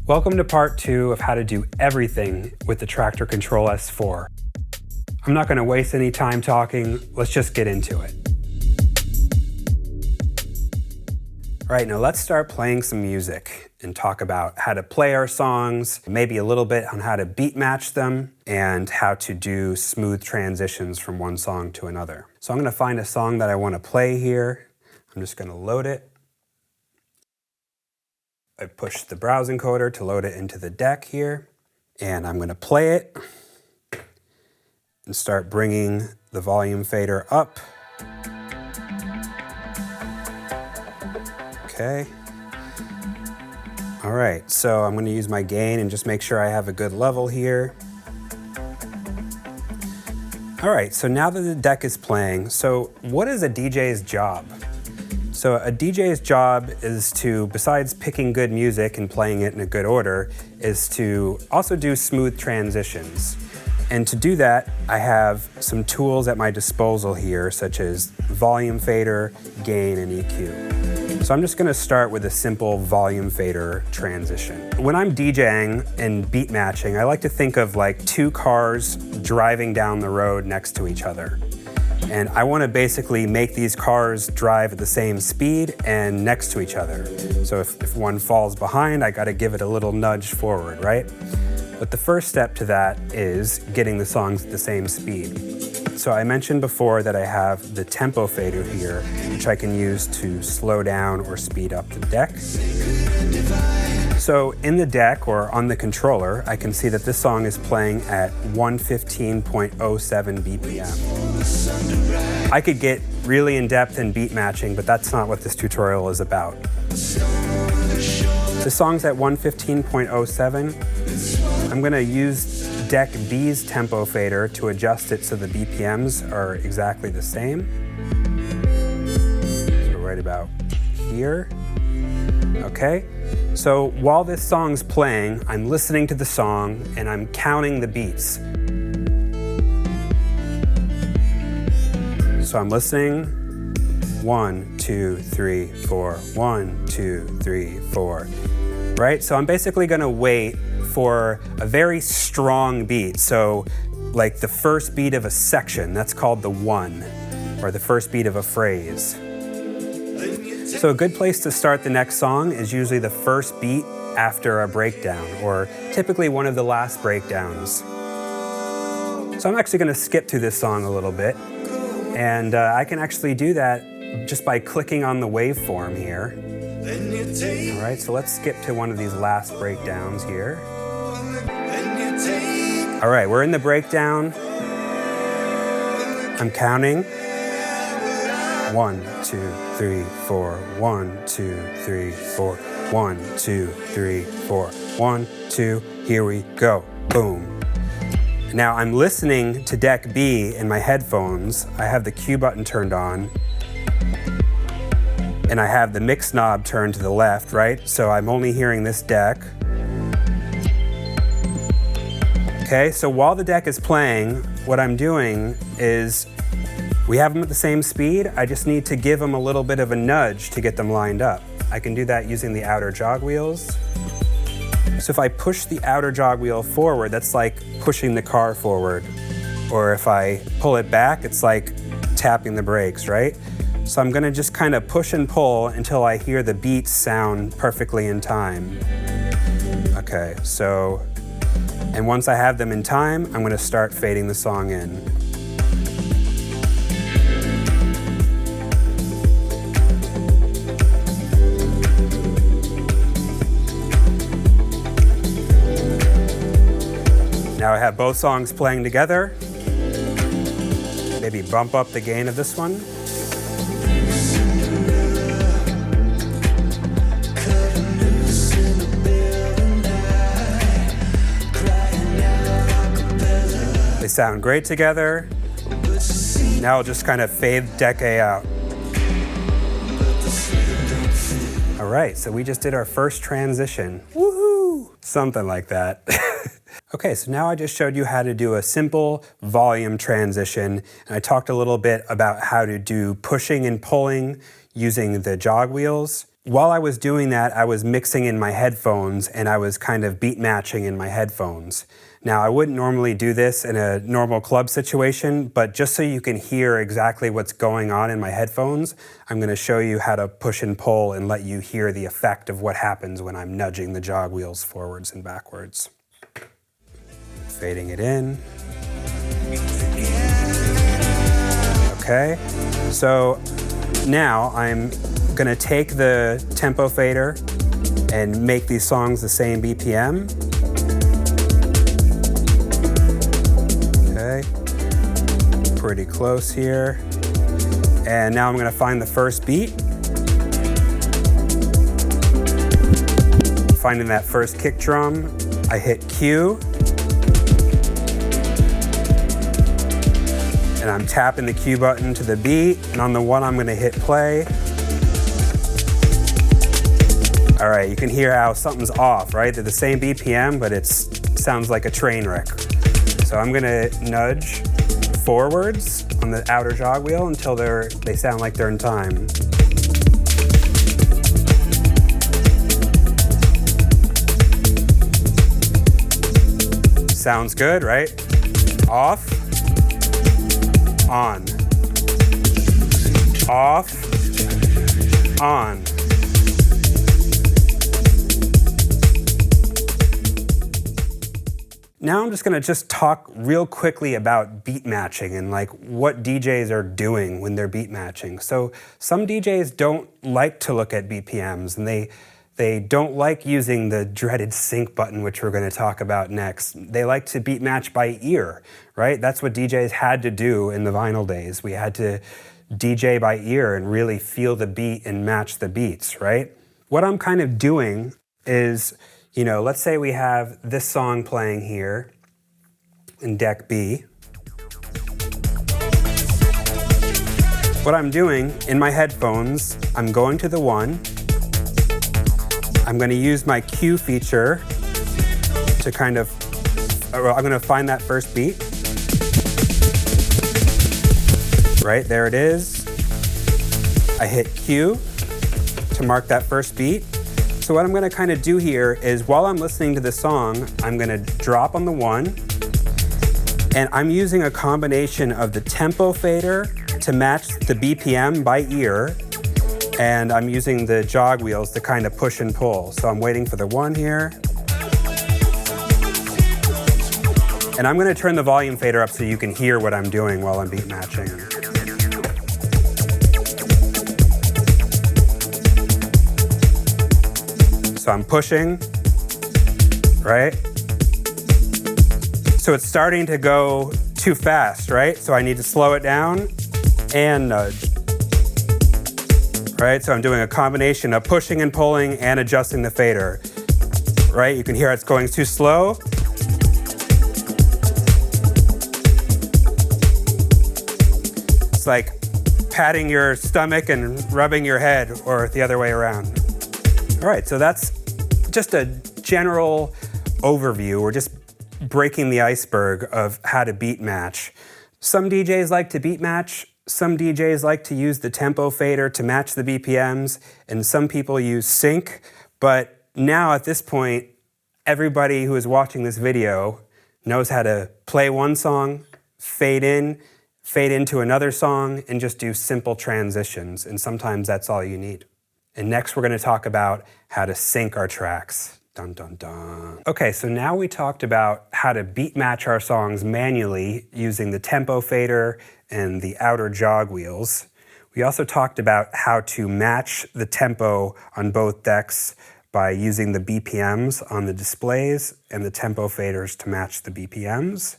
Welcome to part 2 of how to do everything with the TRAKTOR Control S4. I'm not going to waste any time talking, let's just get into it. All right, now let's start playing some music and talk about how to play our songs, maybe a little bit on how to beat match them, and how to do smooth transitions from one song to another. So I'm going to find a song that I want to play here. I'm just going to load it. I push the browse encoder to load it into the deck here, and I'm going to play it and start bringing the volume fader up. Okay. All right, so I'm going to use my gain and just make sure I have a good level here. All right, so now that the deck is playing, so what is a DJ's job? So a DJ's job is to, besides picking good music and playing it in a good order, is to also do smooth transitions. And to do that, I have some tools at my disposal here, such as volume fader, gain, and EQ. So I'm just gonna start with a simple volume fader transition. When I'm DJing and beat matching, I like to think of like two cars driving down the road next to each other. And I want to basically make these cars drive at the same speed and next to each other. So if one falls behind, I got to give it a little nudge forward, right? But the first step to that is getting the songs at the same speed. So I mentioned before that I have the tempo fader here, which I can use to slow down or speed up the deck. So in the deck or on the controller, I can see that this song is playing at 115.07 BPM. I could get really in-depth in beat matching, but that's not what this tutorial is about. The song's at 115.07. I'm gonna use deck B's tempo fader to adjust it so the BPMs are exactly the same. So right about here. Okay, so while this song's playing, I'm listening to the song and I'm counting the beats. So I'm listening, 1, 2, 3, 4, 1, 2, 3, 4, right? So I'm basically gonna wait for a very strong beat. So like the first beat of a section, that's called the 1, or the first beat of a phrase. So a good place to start the next song is usually the first beat after a breakdown, or typically one of the last breakdowns. So I'm actually gonna skip through this song a little bit, and I can actually do that just by clicking on the waveform here. All right, so let's skip to one of these last breakdowns here. All right, we're in the breakdown. I'm counting. 1, 2, 3, 4, 1, 2, 3, 4, 1, 2, 3, 4, 1, 2, here we go, boom. Now I'm listening to deck B in my headphones. I have the Q button turned on, and I have the mix knob turned to the left, right? So I'm only hearing this deck. Okay, so while the deck is playing, what I'm doing is we have them at the same speed. I just need to give them a little bit of a nudge to get them lined up. I can do that using the outer jog wheels. So if I push the outer jog wheel forward, that's like pushing the car forward. Or if I pull it back, it's like tapping the brakes, right? So I'm gonna just kind of push and pull until I hear the beats sound perfectly in time. Okay, so, and once I have them in time, I'm gonna start fading the song in. Now I have both songs playing together. Maybe bump up the gain of this one. They sound great together. Now I'll just kind of fade deck A out. All right, so we just did our first transition. Woohoo! Something like that. Okay, so now I just showed you how to do a simple volume transition, and I talked a little bit about how to do pushing and pulling using the jog wheels. while I was doing that, I was mixing in my headphones and I was kind of beat matching in my headphones. Now, I wouldn't normally do this in a normal club situation, but just so you can hear exactly what's going on in my headphones, I'm going to show you how to push and pull and let you hear the effect of what happens when I'm nudging the jog wheels forwards and backwards. Fading it in. Okay, so now I'm going to take the tempo fader and make these songs the same BPM. Okay, pretty close here. And now I'm going to find the first beat. Finding that first kick drum, I hit Q. And I'm tapping the Q button to the beat, and on the one I'm going to hit play. All right, you can hear how something's off, right? They're the same BPM, but it sounds like a train wreck. So I'm going to nudge forwards on the outer jog wheel until they sound like they're in time. Sounds good, right? Off. On. Off. On. Now I'm just going to talk real quickly about beat matching and like what DJs are doing when they're beat matching. So some DJs don't like to look at BPMs, and they don't like using the dreaded sync button, which we're going to talk about next. They like to beat match by ear, right? That's what DJs had to do in the vinyl days. We had to DJ by ear and really feel the beat and match the beats, right? What I'm kind of doing is, let's say we have this song playing here in deck B. What I'm doing in my headphones, I'm going to the 1. I'm going to use my Q feature to I'm going to find that first beat. Right, there it is. I hit Q to mark that first beat. So what I'm going to kind of do here is while I'm listening to the song, I'm going to drop on the 1, and I'm using a combination of the tempo fader to match the BPM by ear, and I'm using the jog wheels to kind of push and pull. So I'm waiting for the 1 here. And I'm going to turn the volume fader up so you can hear what I'm doing while I'm beat matching. So I'm pushing, right? So it's starting to go too fast, right? So I need to slow it down and nudge. Right, so I'm doing a combination of pushing and pulling and adjusting the fader. Right, you can hear it's going too slow. It's like patting your stomach and rubbing your head, or the other way around. All right, so that's just a general overview. We're just breaking the iceberg of how to beat match. Some DJs like to beat match. Some DJs like to use the tempo fader to match the BPMs, and some people use sync. But now at this point, everybody who is watching this video knows how to play one song, fade into another song, and just do simple transitions. And sometimes that's all you need. And next we're going to talk about how to sync our tracks. Dun, dun, dun. Okay, so now we talked about how to beat match our songs manually using the tempo fader and the outer jog wheels. We also talked about how to match the tempo on both decks by using the BPMs on the displays and the tempo faders to match the BPMs.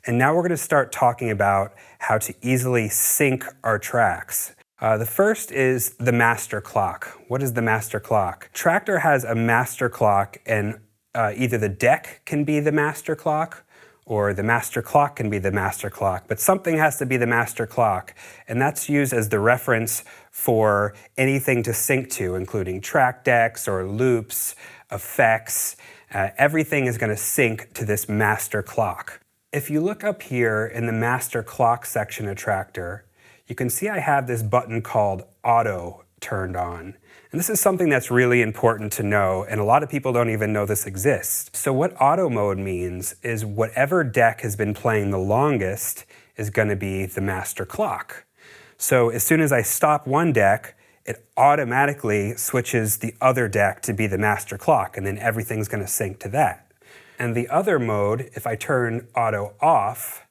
And now we're going to start talking about how to easily sync our tracks. The first is the master clock. What is the master clock? Traktor has a master clock, and either the deck can be the master clock or the master clock can be the master clock, but something has to be the master clock, and that's used as the reference for anything to sync to, including track decks or loops, effects. Everything is going to sync to this master clock. If you look up here in the master clock section of Traktor, you can see I have this button called Auto turned on. And this is something that's really important to know, and a lot of people don't even know this exists. So what auto mode means is whatever deck has been playing the longest is going to be the master clock. So as soon as I stop one deck, it automatically switches the other deck to be the master clock, and then everything's going to sync to that. And the other mode, if I turn auto off,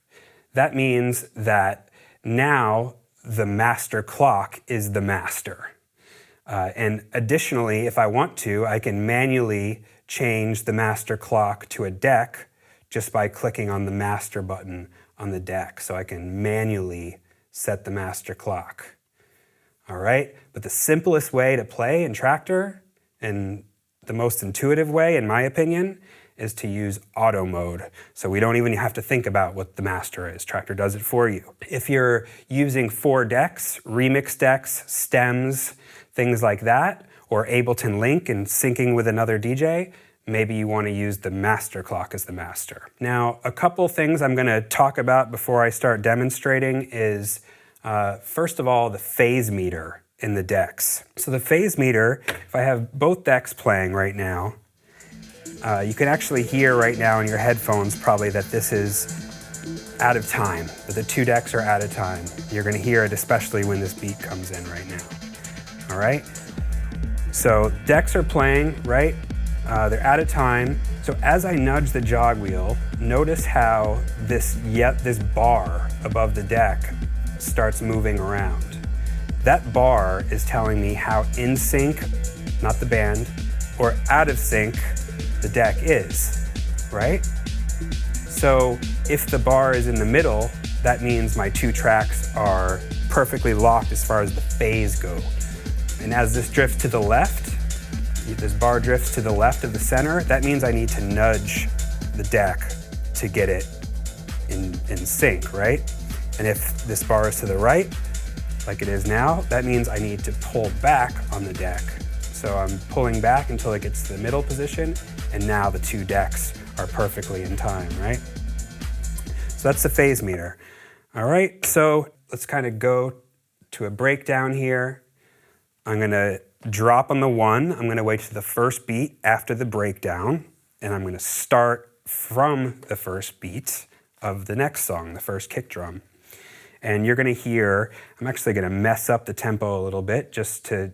that means that now the master clock is the master. And additionally, if I want to, I can manually change the master clock to a deck just by clicking on the master button on the deck. So I can manually set the master clock. All right, but the simplest way to play in Traktor, and the most intuitive way, in my opinion, is to use auto mode. So we don't even have to think about what the master is. Traktor does it for you. If you're using 4 decks, remix decks, stems, things like that, or Ableton Link and syncing with another DJ, maybe you want to use the master clock as the master. Now, a couple things I'm going to talk about before I start demonstrating is, first of all, the phase meter in the decks. So the phase meter, if I have both decks playing right now, you can actually hear right now in your headphones probably that this is out of time, that the 2 decks are out of time. You're going to hear it especially when this beat comes in right now. All right? So decks are playing, right? They're out of time. So as I nudge the jog wheel, notice how this bar above the deck starts moving around. That bar is telling me how in sync, not the band, or out of sync the deck is, right? So if the bar is in the middle, that means my 2 tracks are perfectly locked as far as the phase go. And as this drifts to the left, this bar drifts to the left of the center, that means I need to nudge the deck to get it in sync, right? And if this bar is to the right, like it is now, that means I need to pull back on the deck. So I'm pulling back until it gets to the middle position, and now the 2 decks are perfectly in time, right? So that's the phase meter. All right, so let's kind of go to a breakdown here. I'm gonna drop on the 1. I'm gonna wait to the first beat after the breakdown, and I'm gonna start from the first beat of the next song, the first kick drum. And you're gonna hear, I'm actually gonna mess up the tempo a little bit just to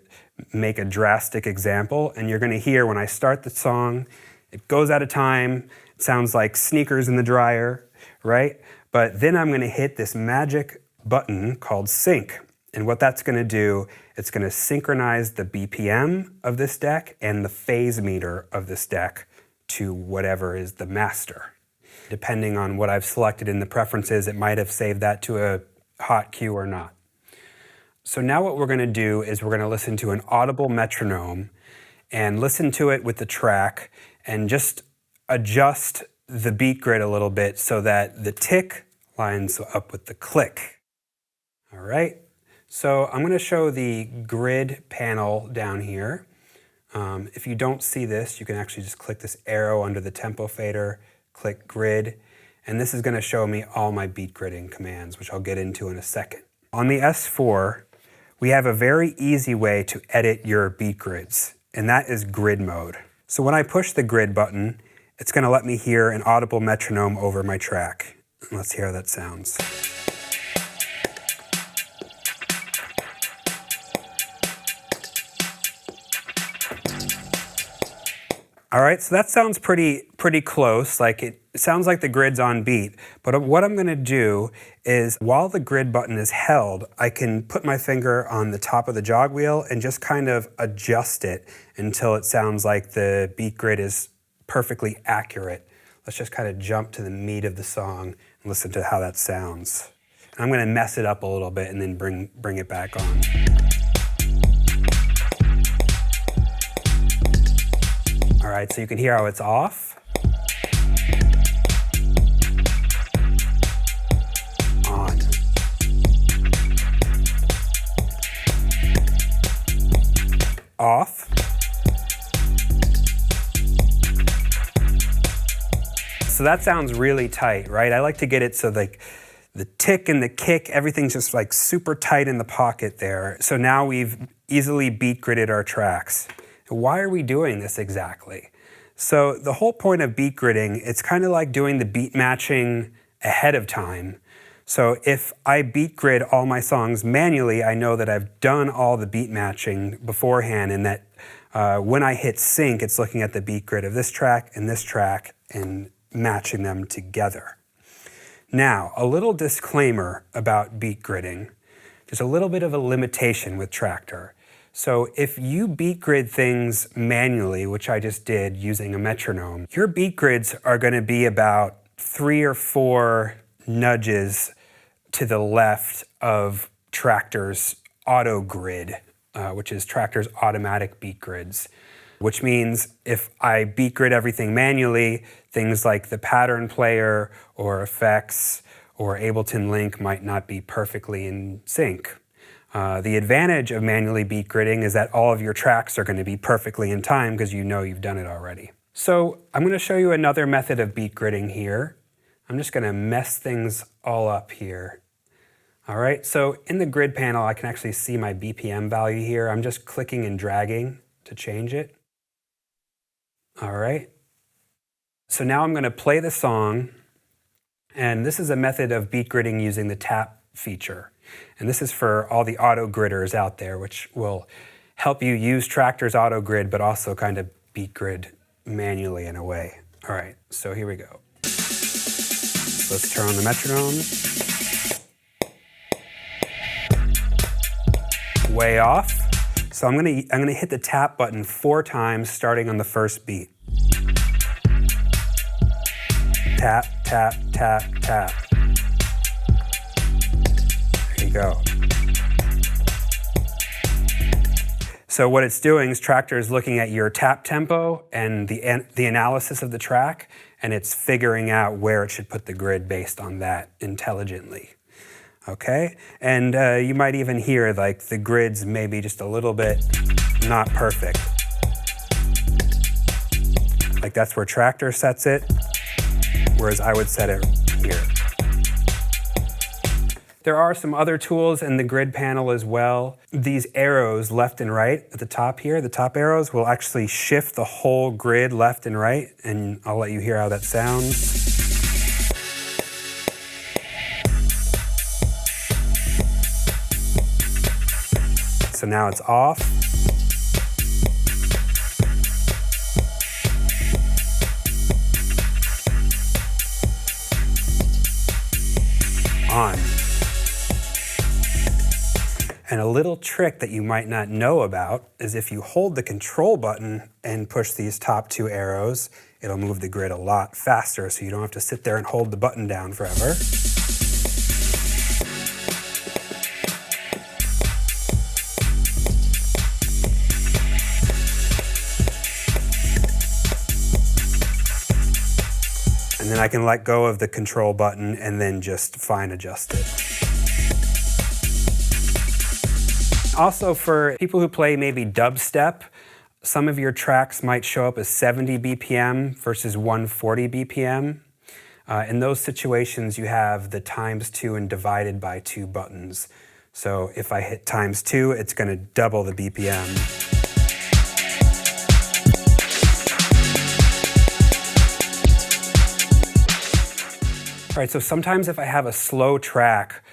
make a drastic example. And you're gonna hear when I start the song, it goes out of time. It sounds like sneakers in the dryer, right? But then I'm gonna hit this magic button called sync. And what that's gonna do, it's gonna synchronize the BPM of this deck and the phase meter of this deck to whatever is the master. Depending on what I've selected in the preferences, it might have saved that to a hot cue or not. So now what we're gonna do is we're gonna listen to an audible metronome and listen to it with the track and just adjust the beat grid a little bit so that the tick lines up with the click. All right, so I'm gonna show the grid panel down here. If you don't see this, you can actually just click this arrow under the tempo fader, click grid, and this is gonna show me all my beat gridding commands, which I'll get into in a second. On the S4, we have a very easy way to edit your beat grids, and that is grid mode. So when I push the grid button, it's gonna let me hear an audible metronome over my track. Let's hear how that sounds. All right, so that sounds pretty close. Like it sounds like the grid's on beat. But what I'm gonna do is while the grid button is held, I can put my finger on the top of the jog wheel and just kind of adjust it until it sounds like the beat grid is perfectly accurate. Let's just kind of jump to the meat of the song and listen to how that sounds. And I'm gonna mess it up a little bit and then bring it back on. All right, so you can hear how it's off. On. Off. So that sounds really tight, right? I like to get it so like the tick and the kick, everything's just like super tight in the pocket there. So now we've easily beat gridded our tracks. Why are we doing this exactly? So the whole point of beat gridding, it's kind of like doing the beat matching ahead of time. So if I beat grid all my songs manually, I know that I've done all the beat matching beforehand, and that when I hit sync, it's looking at the beat grid of this track and matching them together. Now, a little disclaimer about beat gridding. There's a little bit of a limitation with Traktor. So if you beat grid things manually, which I just did using a metronome, your beat grids are going to be about 3 or 4 nudges to the left of Traktor's auto grid, which is Traktor's automatic beat grids, which means if I beat grid everything manually, things like the pattern player or effects or Ableton Link might not be perfectly in sync. The advantage of manually beat gridding is that all of your tracks are going to be perfectly in time because you know you've done it already. So I'm going to show you another method of beat gridding here. I'm just going to mess things all up here. All right, so in the grid panel, I can actually see my BPM value here. I'm just clicking and dragging to change it. All right. So now I'm going to play the song, and this is a method of beat gridding using the tap feature. And this is for all the auto gridders out there, which will help you use Traktor's auto grid, but also kind of beat grid manually in a way. All right, so here we go. Let's turn on the metronome. Way off. So I'm gonna hit the tap button 4 times starting on the first beat. Tap, tap, tap, tap. There you go. So what it's doing is Traktor is looking at your tap tempo and the analysis of the track, and it's figuring out where it should put the grid based on that intelligently. Okay, and you might even hear like the grids maybe just a little bit not perfect. Like that's where Traktor sets it, whereas I would set it here. There are some other tools in the grid panel as well. These arrows left and right at the top here, the top arrows will actually shift the whole grid left and right, and I'll let you hear how that sounds. So now it's off. On. And a little trick that you might not know about is if you hold the control button and push these top 2 arrows, it'll move the grid a lot faster, so you don't have to sit there and hold the button down forever. And then I can let go of the control button and then just fine adjust it. Also, for people who play maybe dubstep, some of your tracks might show up as 70 BPM versus 140 BPM. In those situations, you have the ×2 and divided by 2 buttons. So if I hit ×2, it's going to double the BPM. All right, so sometimes if I have a slow track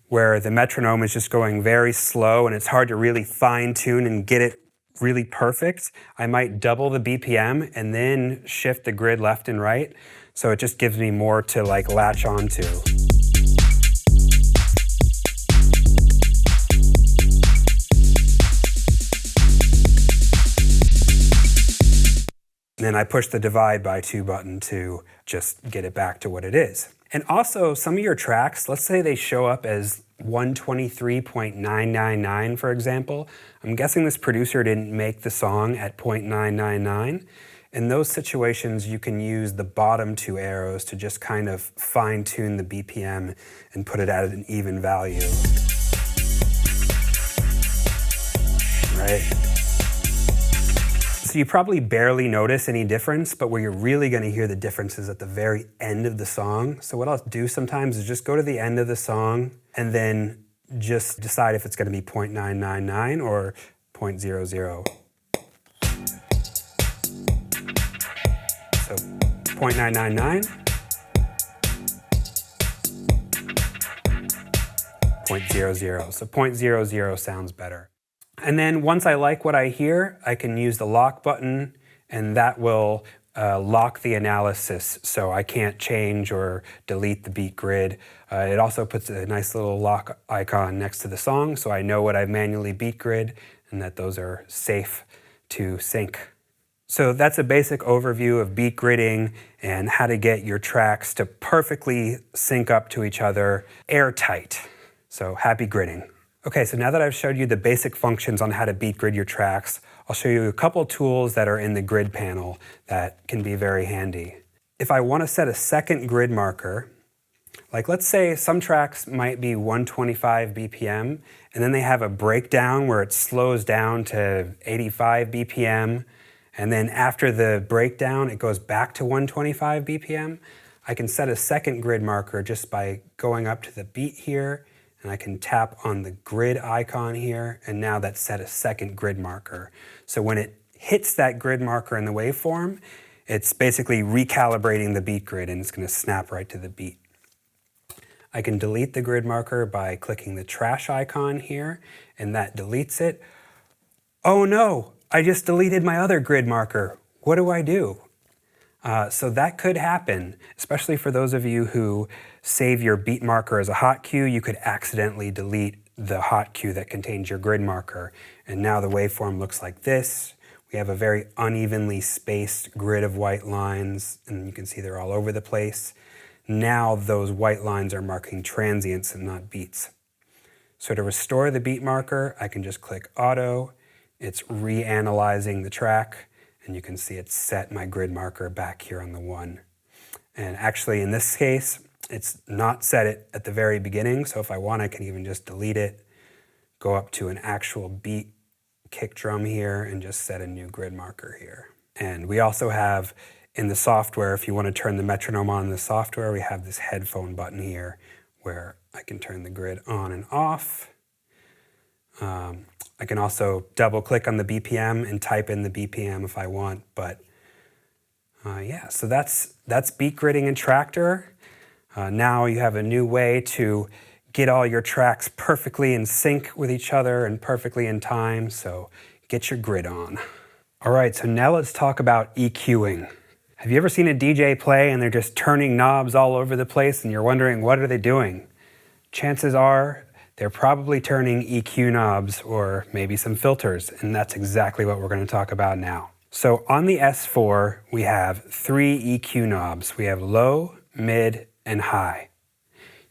where the metronome is just going very slow and it's hard to really fine tune and get it really perfect, I might double the BPM and then shift the grid left and right. So it just gives me more to like latch onto. And then I push the divide by 2 button to just get it back to what it is. And also, some of your tracks, let's say they show up as 123.999, for example. I'm guessing this producer didn't make the song at 0.999. In those situations, you can use the bottom 2 arrows to just kind of fine-tune the BPM and put it at an even value. Right? So you probably barely notice any difference, but where you're really going to hear the difference is at the very end of the song. So what I'll do sometimes is just go to the end of the song and then just decide if it's going to be 0.999 or 0.00. So 0.999, 0.00. So 0.00 sounds better. And then once I like what I hear, I can use the lock button, and that will lock the analysis so I can't change or delete the beat grid. It also puts a nice little lock icon next to the song so I know what I've manually beat grid and that those are safe to sync. So that's a basic overview of beat gridding and how to get your tracks to perfectly sync up to each other airtight. So happy gridding. Okay, so now that I've showed you the basic functions on how to beat grid your tracks, I'll show you a couple tools that are in the grid panel that can be very handy. If I want to set a second grid marker, like let's say some tracks might be 125 BPM, and then they have a breakdown where it slows down to 85 BPM, and then after the breakdown it goes back to 125 BPM, I can set a second grid marker just by going up to the beat here, and I can tap on the grid icon here, and now that's set a second grid marker. So when it hits that grid marker in the waveform, it's basically recalibrating the beat grid and it's going to snap right to the beat. I can delete the grid marker by clicking the trash icon here, and that deletes it. Oh no, I just deleted my other grid marker. What do I do? So that could happen, especially for those of you who save your beat marker as a hot cue. You could accidentally delete the hot cue that contains your grid marker. And now the waveform looks like this. We have a very unevenly spaced grid of white lines, and you can see they're all over the place. Now those white lines are marking transients and not beats. So to restore the beat marker, I can just click Auto. It's reanalyzing the track, and you can see it's set my grid marker back here on the 1. And actually in this case, it's not set it at the very beginning, so if I want, I can even just delete it, go up to an actual beat kick drum here, and just set a new grid marker here. And we also have in the software, if you want to turn the metronome on in the software, we have this headphone button here where I can turn the grid on and off. I can also double click on the BPM and type in the BPM if I want, but yeah, so that's beat gridding in Traktor. Now you have a new way to get all your tracks perfectly in sync with each other and perfectly in time, so get your grid on. All right, so now let's talk about EQing. Have you ever seen a DJ play and they're just turning knobs all over the place and you're wondering, what are they doing? Chances are they're probably turning EQ knobs or maybe some filters, and that's exactly what we're going to talk about now. So on the S4, we have 3 EQ knobs. We have low, mid, and high.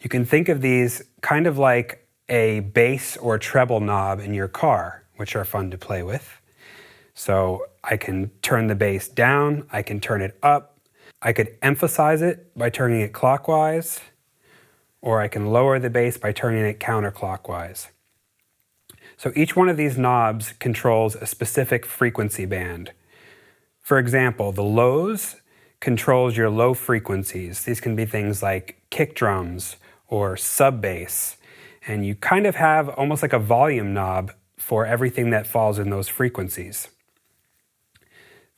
You can think of these kind of like a bass or treble knob in your car, which are fun to play with. So I can turn the bass down, I can turn it up, I could emphasize it by turning it clockwise, or I can lower the bass by turning it counterclockwise. So each one of these knobs controls a specific frequency band. For example, the lows controls your low frequencies. These can be things like kick drums or sub bass, and you kind of have almost like a volume knob for everything that falls in those frequencies.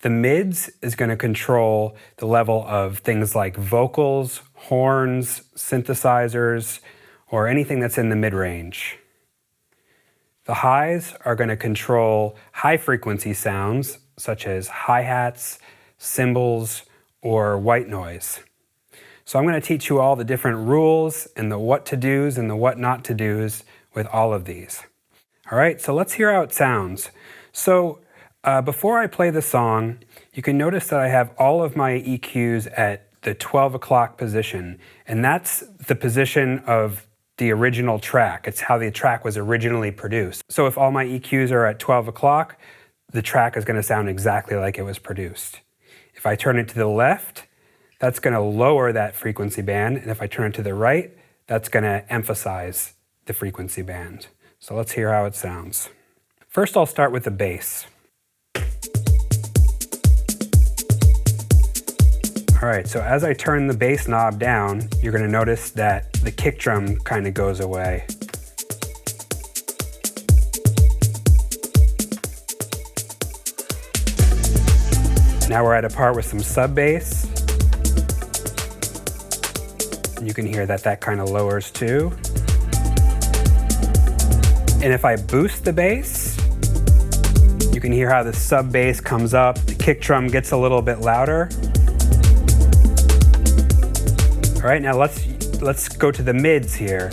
The mids is going to control the level of things like vocals, horns, synthesizers, or anything that's in the mid-range. The highs are going to control high-frequency sounds, such as hi-hats, cymbals, or white noise. So I'm going to teach you all the different rules and the what to-dos and the what not to-dos with all of these. All right, so let's hear how it sounds. So before I play the song, you can notice that I have all of my EQs at the 12 o'clock position, and that's the position of the original track. It's how the track was originally produced. So if all my EQs are at 12 o'clock, the track is going to sound exactly like it was produced. If I turn it to the left, that's going to lower that frequency band, and if I turn it to the right, that's going to emphasize the frequency band. So let's hear how it sounds. First, I'll start with the bass. All right, so as I turn the bass knob down, you're going to notice that the kick drum kind of goes away. Now we're at a part with some sub bass. You can hear that that kind of lowers too. And if I boost the bass, you can hear how the sub bass comes up, the kick drum gets a little bit louder. All right, now let's go to the mids here.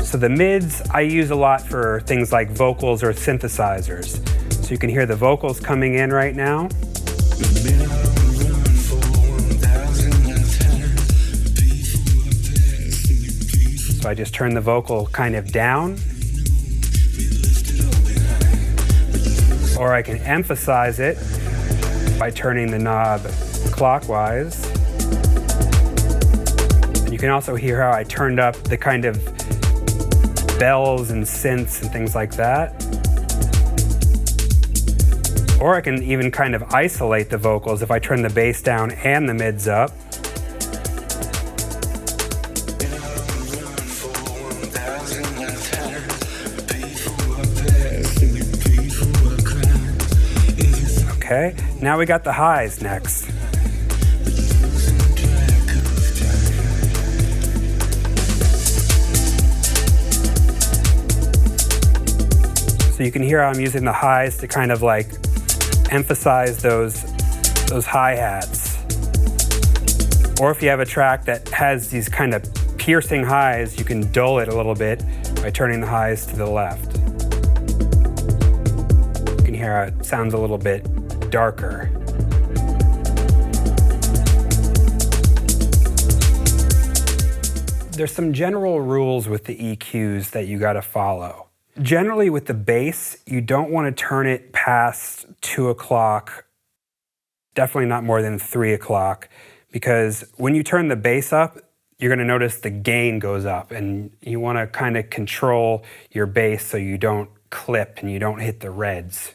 So the mids I use a lot for things like vocals or synthesizers. So you can hear the vocals coming in right now. So I just turn the vocal kind of down. Or I can emphasize it by turning the knob clockwise. And you can also hear how I turned up the kind of bells and synths and things like that. Or I can even kind of isolate the vocals if I turn the bass down and the mids up. Okay, now we got the highs next. So you can hear how I'm using the highs to kind of like emphasize those hi-hats. Or if you have a track that has these kind of piercing highs, you can dull it a little bit by turning the highs to the left. You can hear how it sounds a little bit darker. There's some general rules with the EQs that you gotta follow. Generally with the bass, you don't want to turn it past 2 o'clock, definitely not more than 3 o'clock, because when you turn the bass up, you're going to notice the gain goes up, and you want to kind of control your bass so you don't clip and you don't hit the reds.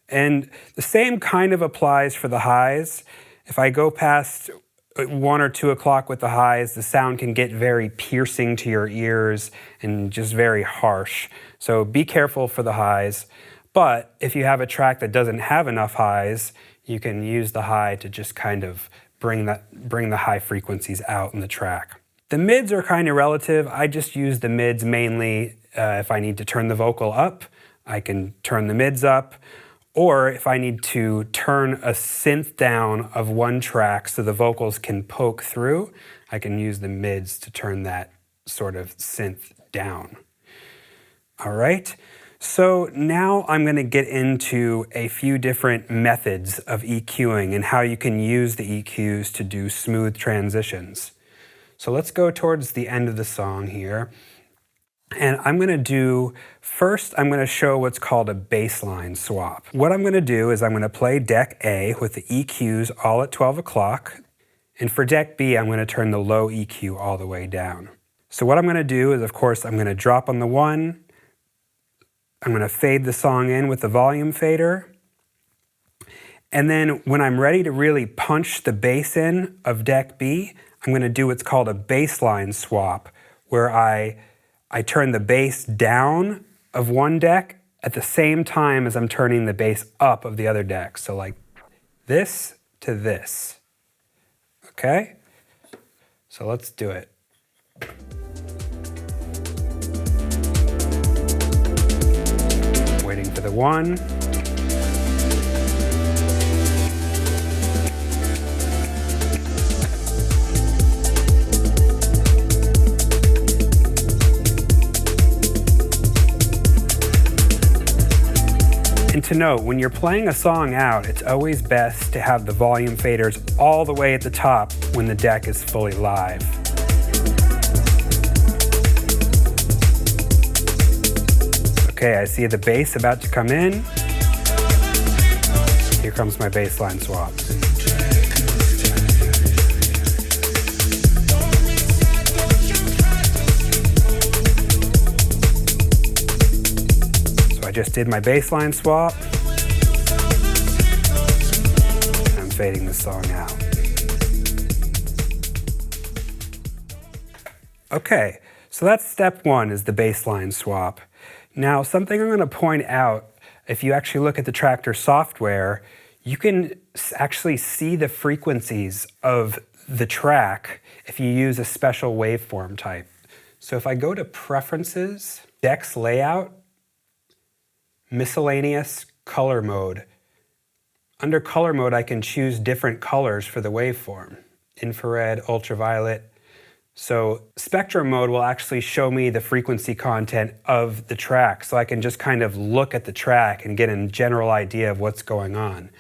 And the same kind of applies for the highs. If I go past 1 or 2 o'clock with the highs, the sound can get very piercing to your ears and just very harsh. So be careful for the highs. But if you have a track that doesn't have enough highs, you can use the high to just kind of bring the high frequencies out in the track. The mids are kind of relative. I just use the mids mainly if I need to turn the vocal up, I can turn the mids up. Or if I need to turn a synth down of one track so the vocals can poke through, I can use the mids to turn that sort of synth down. All right, so now I'm going to get into a few different methods of EQing and how you can use the EQs to do smooth transitions. So let's go towards the end of the song here. And I'm going to do, first I'm going to show what's called a baseline swap. What I'm going to do is I'm going to play deck A with the EQs all at 12 o'clock. And for deck B, I'm going to turn the low EQ all the way down. So what I'm going to do is, of course, I'm going to drop on the 1. I'm going to fade the song in with the volume fader. And then when I'm ready to really punch the bass in of deck B, I'm going to do what's called a baseline swap, where I turn the bass down of one deck at the same time as I'm turning the bass up of the other deck. So like this to this. Okay? So let's do it. Waiting for the 1. And to note, when you're playing a song out, it's always best to have the volume faders all the way at the top when the deck is fully live. Okay, I see the bass about to come in. Here comes my bassline swap. So I just did my bassline swap. And I'm fading the song out. Okay, so that's step 1, is the bassline swap. Now, something I'm going to point out, if you actually look at the Traktor software, You can actually see the frequencies of the track if you use a special waveform type. So if I go to Preferences, Decks Layout, Miscellaneous Color Mode. Under Color Mode, I can choose different colors for the waveform. Infrared, ultraviolet. So Spectrum Mode will actually show me the frequency content of the track, so I can just kind of look at the track and get a general idea of what's going on.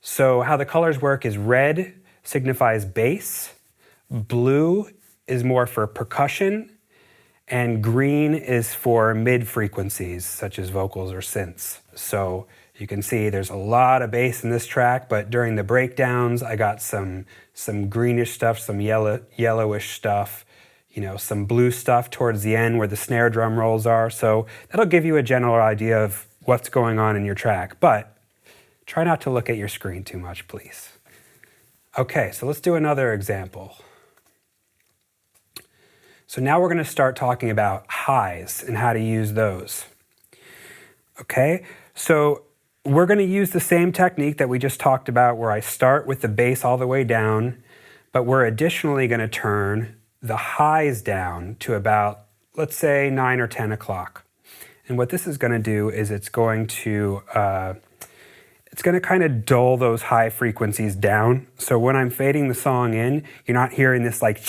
So how the colors work is red signifies bass, blue is more for percussion, and green is for mid frequencies, such as vocals or synths. So you can see there's a lot of bass in this track, but during the breakdowns, I got some greenish stuff, some yellowish stuff, you know, some blue stuff towards the end where the snare drum rolls are. So that'll give you a general idea of what's going on in your track, but try not to look at your screen too much, please. Okay, so let's do another example. So now we're going to start talking about highs and how to use those. Okay, so we're going to use the same technique that we just talked about where I start with the bass all the way down, but we're additionally going to turn the highs down to about, let's say, 9 or 10 o'clock. And what this is going to do is it's going to kind of dull those high frequencies down. So when I'm fading the song in, you're not hearing this like,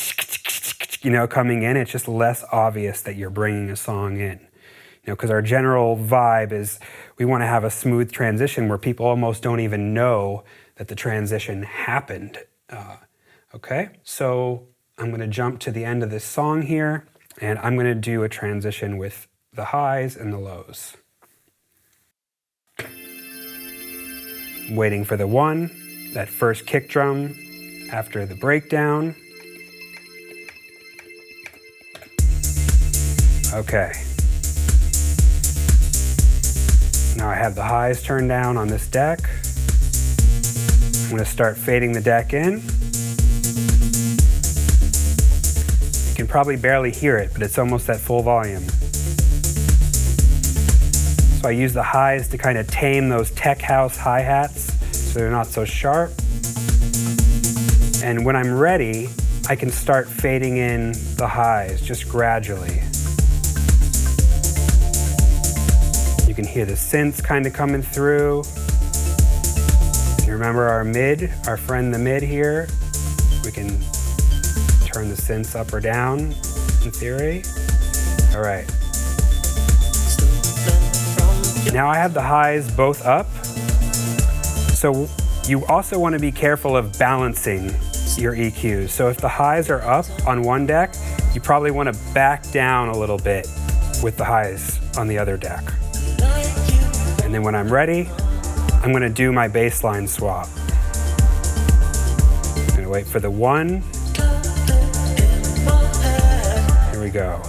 you know, coming in. It's just less obvious that you're bringing a song in. You know, because our general vibe is we want to have a smooth transition where people almost don't even know that the transition happened. Okay, so I'm going to jump to the end of this song here, and I'm going to do a transition with the highs and the lows. I'm waiting for the one, that first kick drum after the breakdown. Okay. Now I have the highs turned down on this deck. I'm going to start fading the deck in. You can probably barely hear it, but it's almost at full volume. So I use the highs to kind of tame those tech house hi-hats so they're not so sharp. And when I'm ready, I can start fading in the highs just gradually. You can hear the synths kind of coming through. You remember our mid, our friend the mid here? We can turn the synths up or down in theory. All right. Now I have the highs both up. So you also want to be careful of balancing your EQs. So if the highs are up on one deck, you probably want to back down a little bit with the highs on the other deck. And then when I'm ready, I'm going to do my bass line swap. I'm going to wait for the one. Here we go.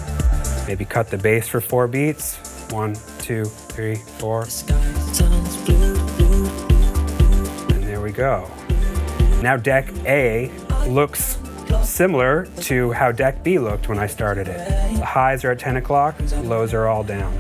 Maybe cut the bass for 4 beats. 1, 2, 3, 4. And there we go. Now deck A looks similar to how deck B looked when I started it. The highs are at 10 o'clock, the lows are all down.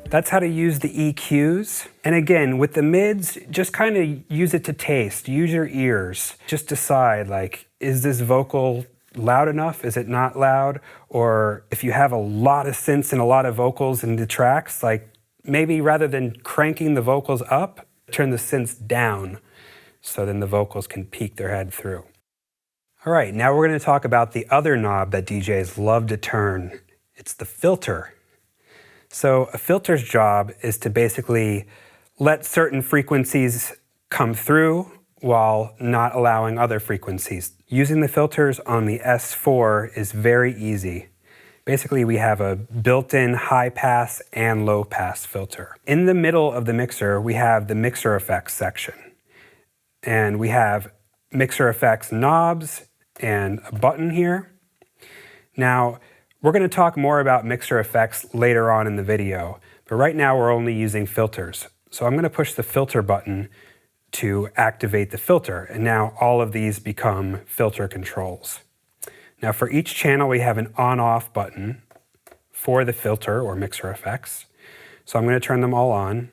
That's how to use the EQs. And again, with the mids, just kind of use it to taste. Use your ears. Just decide, like, is this vocal loud enough? Is it not loud? Or if you have a lot of synths and a lot of vocals in the tracks, like maybe rather than cranking the vocals up, turn the synths down so then the vocals can peek their head through. All right, now we're going to talk about the other knob that DJs love to turn. It's the filter. So a filter's job is to basically let certain frequencies come through while not allowing other frequencies. Using the filters on the S4 is very easy. Basically, we have a built-in high pass and low pass filter. In the middle of the mixer, we have the mixer effects section. And we have mixer effects knobs and a button here. Now, we're going to talk more about mixer effects later on in the video, but right now we're only using filters. So I'm going to push the filter button to activate the filter, and now all of these become filter controls. Now for each channel we have an on-off button for the filter or mixer effects. So I'm going to turn them all on.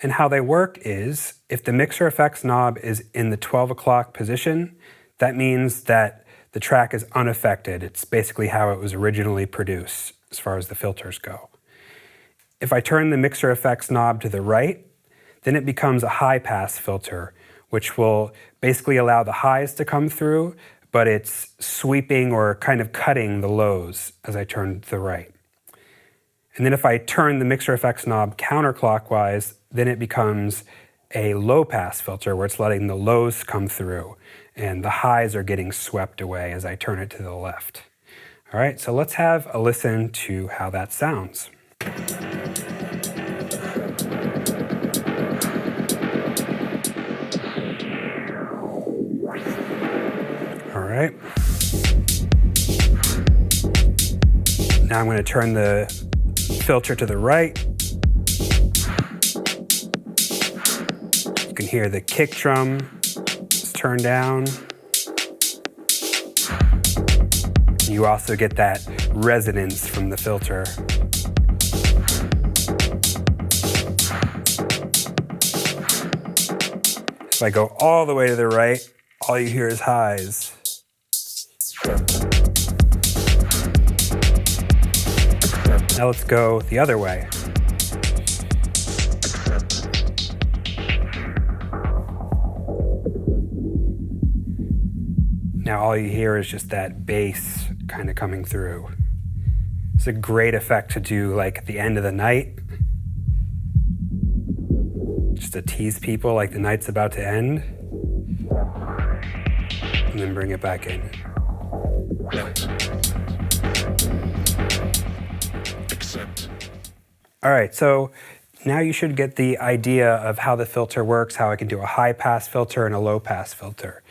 And how they work is, if the mixer FX knob is in the 12 o'clock position, that means that the track is unaffected. It's basically how it was originally produced as far as the filters go. If I turn the mixer FX knob to the right, then it becomes a high pass filter, which will basically allow the highs to come through, but it's sweeping or kind of cutting the lows as I turn to the right. And then if I turn the mixer FX knob counterclockwise, then it becomes a low pass filter where it's letting the lows come through and the highs are getting swept away as I turn it to the left. All right, so let's have a listen to how that sounds. All right. Now I'm going to turn the filter to the right. You can hear the kick drum is turned down. You also get that resonance from the filter. If I go all the way to the right, all you hear is highs. Now let's go the other way. Now all you hear is just that bass kind of coming through. It's a great effect to do like at the end of the night. Just to tease people like the night's about to end. And then bring it back in. All right, so now you should get the idea of how the filter works, how I can do a high pass filter and a low pass filter.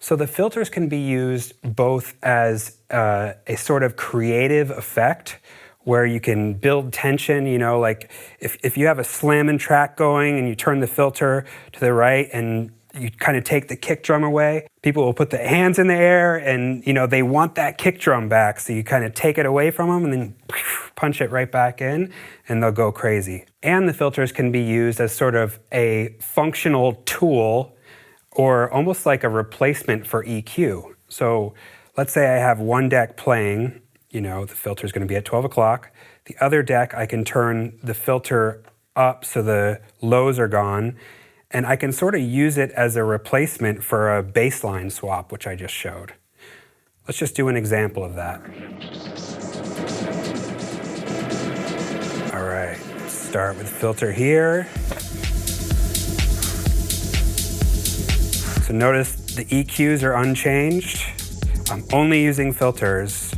So the filters can be used both as a sort of creative effect where you can build tension, you know, like if you have a slamming track going and you turn the filter to the right and you kind of take the kick drum away, people will put their hands in the air and, you know, they want that kick drum back. So you kind of take it away from them and then punch it right back in and they'll go crazy. And the filters can be used as sort of a functional tool or almost like a replacement for EQ. So let's say I have one deck playing, you know, the filter is going to be at 12 o'clock. The other deck, I can turn the filter up so the lows are gone. And I can sort of use it as a replacement for a baseline swap, which I just showed. Let's just do an example of that. All right, let's start with filter here. So notice the EQs are unchanged. I'm only using filters.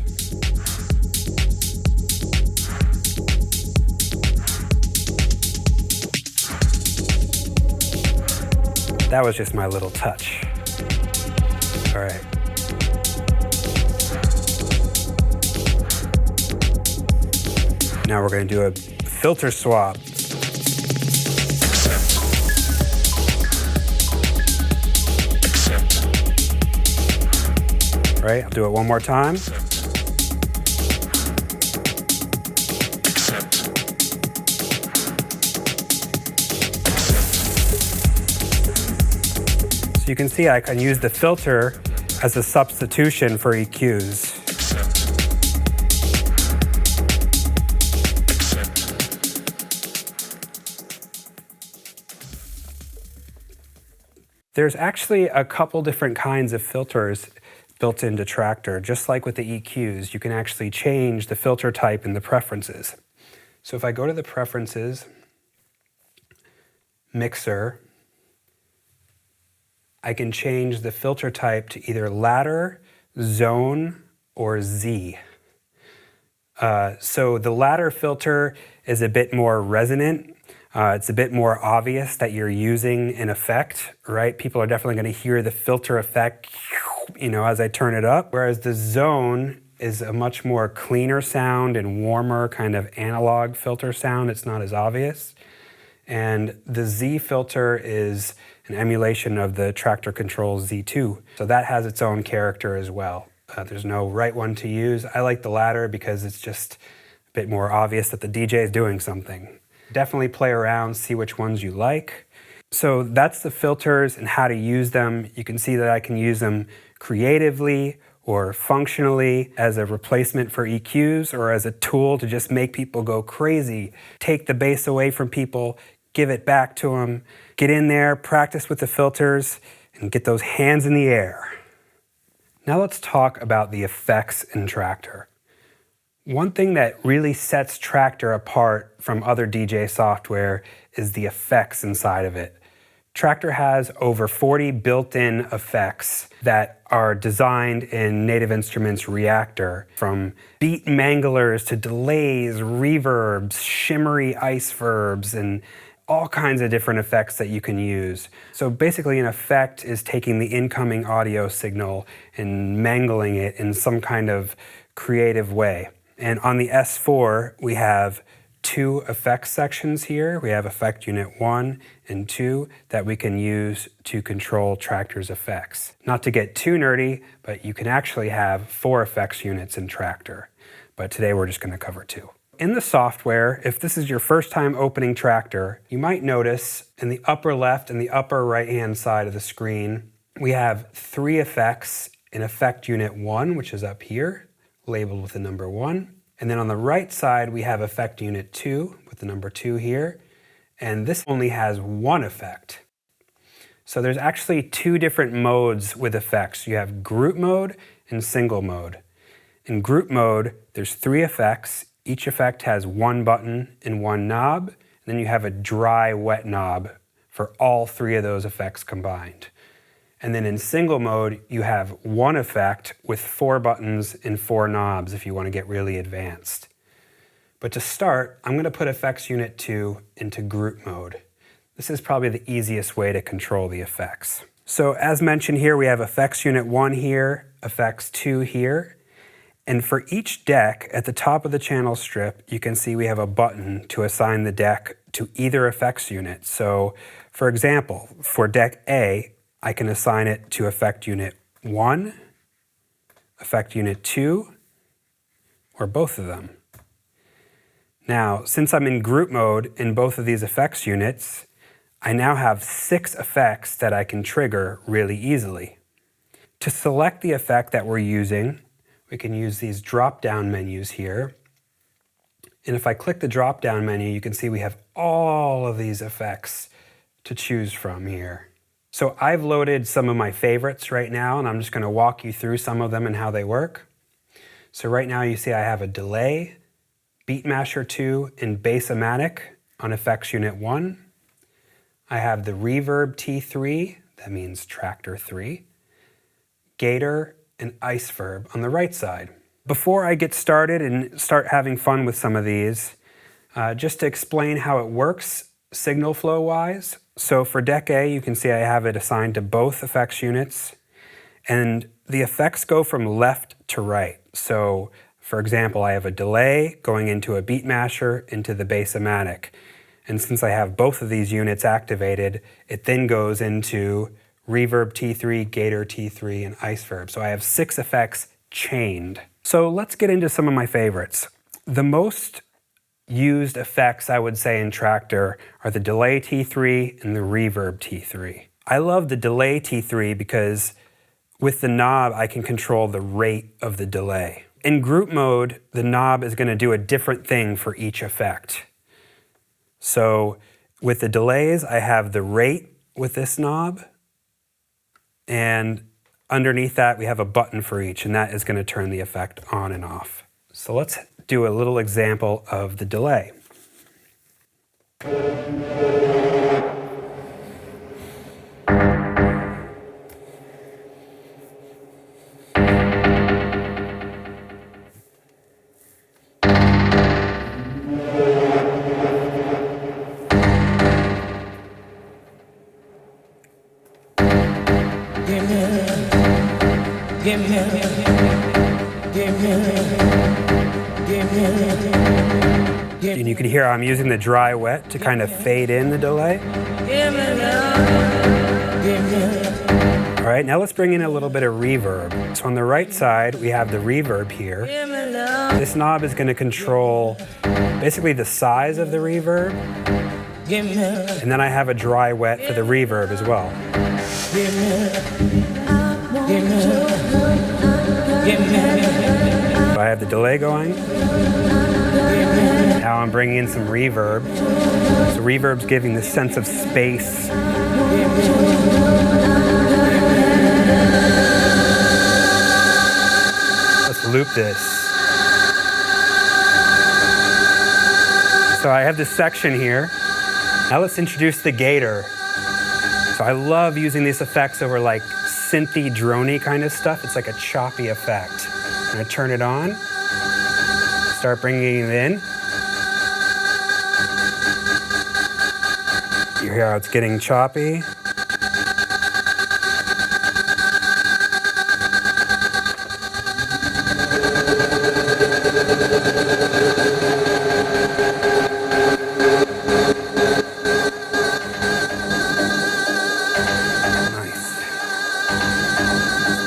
That was just my little touch. All right. Now we're going to do a filter swap. All right, I'll do it one more time. So you can see I can use the filter as a substitution for EQs. There's actually a couple different kinds of filters built into Traktor. Just like with the EQs, you can actually change the filter type in the preferences. So if I go to the preferences, mixer, I can change the filter type to either ladder, zone, or Z. So the ladder filter is a bit more resonant. It's a bit more obvious that you're using an effect, right? People are definitely going to hear the filter effect, you know, as I turn it up. Whereas the zone is a much more cleaner sound and warmer kind of analog filter sound. It's not as obvious. And the Z filter is an emulation of the Traktor Control Z2. So that has its own character as well. There's no right one to use. I like the latter because it's just bit more obvious that the DJ is doing something. Definitely play around, see which ones you like. So that's the filters and how to use them. You can see that I can use them creatively or functionally as a replacement for EQs or as a tool to just make people go crazy. Take the bass away from people, give it back to them. Get in there, practice with the filters, and get those hands in the air. Now let's talk about the effects in Traktor. One thing that really sets Traktor apart from other DJ software is the effects inside of it. Traktor has over 40 built-in effects that are designed in Native Instruments Reactor, from beat manglers to delays, reverbs, shimmery ice verbs, and all kinds of different effects that you can use. So basically an effect is taking the incoming audio signal and mangling it in some kind of creative way. And on the S4, we have 2 effects sections here. We have effect unit 1 and 2 that we can use to control Traktor's effects. Not to get too nerdy, but you can actually have 4 effects units in Traktor. But today we're just going to cover 2. In the software, if this is your first time opening Traktor, you might notice in the upper left and the upper right-hand side of the screen, we have 3 effects in effect unit 1, which is up here, labeled with the number 1. And then on the right side, we have effect unit 2 with the number 2 here. And this only has 1 effect. So there's actually 2 different modes with effects. You have group mode and single mode. In group mode, there's 3 effects. Each effect has 1 button and 1 knob. And then you have a dry, wet knob for all 3 of those effects combined. And then in single mode, you have 1 effect with 4 buttons and 4 knobs if you want to get really advanced. But to start, I'm going to put effects unit 2 into group mode. This is probably the easiest way to control the effects. So as mentioned here, we have effects unit 1 here, effects 2 here. And for each deck, at the top of the channel strip, you can see we have a button to assign the deck to either effects unit. So for example, for deck A, I can assign it to effect unit 1, effect unit 2, or both of them. Now, since I'm in group mode in both of these effects units, I now have 6 effects that I can trigger really easily. To select the effect that we're using, we can use these drop-down menus here. And if I click the drop-down menu, you can see we have all of these effects to choose from here. So I've loaded some of my favorites right now, and I'm just going to walk you through some of them and how they work. So right now you see I have a delay, beat masher 2, and bass-o-matic on effects unit 1. I have the reverb T3, that means Traktor 3, gator, and ice verb on the right side. Before I get started and start having fun with some of these, just to explain how it works signal flow wise. So for deck A, you can see I have it assigned to both effects units, and the effects go from left to right. So for example, I have a delay going into a beat masher into the bass-o-matic. And since I have both of these units activated, it then goes into reverb T3, gator T3, and ice verb. So I have 6 effects chained. So let's get into some of my favorites. The most used effects, I would say, in Traktor are the delay T3 and the reverb T3. I love the delay T3 because with the knob, I can control the rate of the delay. In group mode, the knob is going to do a different thing for each effect. So with the delays, I have the rate with this knob, and underneath that, we have a button for each, and that is going to turn the effect on and off. So let's do a little example of the delay. And you can hear I'm using the dry wet to kind of fade in the delay. All right, now let's bring in a little bit of reverb. So on the right side, we have the reverb here. This knob is going to control basically the size of the reverb. And then I have a dry wet for the reverb as well. So I have the delay going. Now I'm bringing in some reverb. So reverb's giving this sense of space. Let's loop this. So I have this section here. Now let's introduce the gator. So I love using these effects over like synthy, droney kind of stuff. It's like a choppy effect. I'm gonna turn it on, start bringing it in. You hear how it's getting choppy?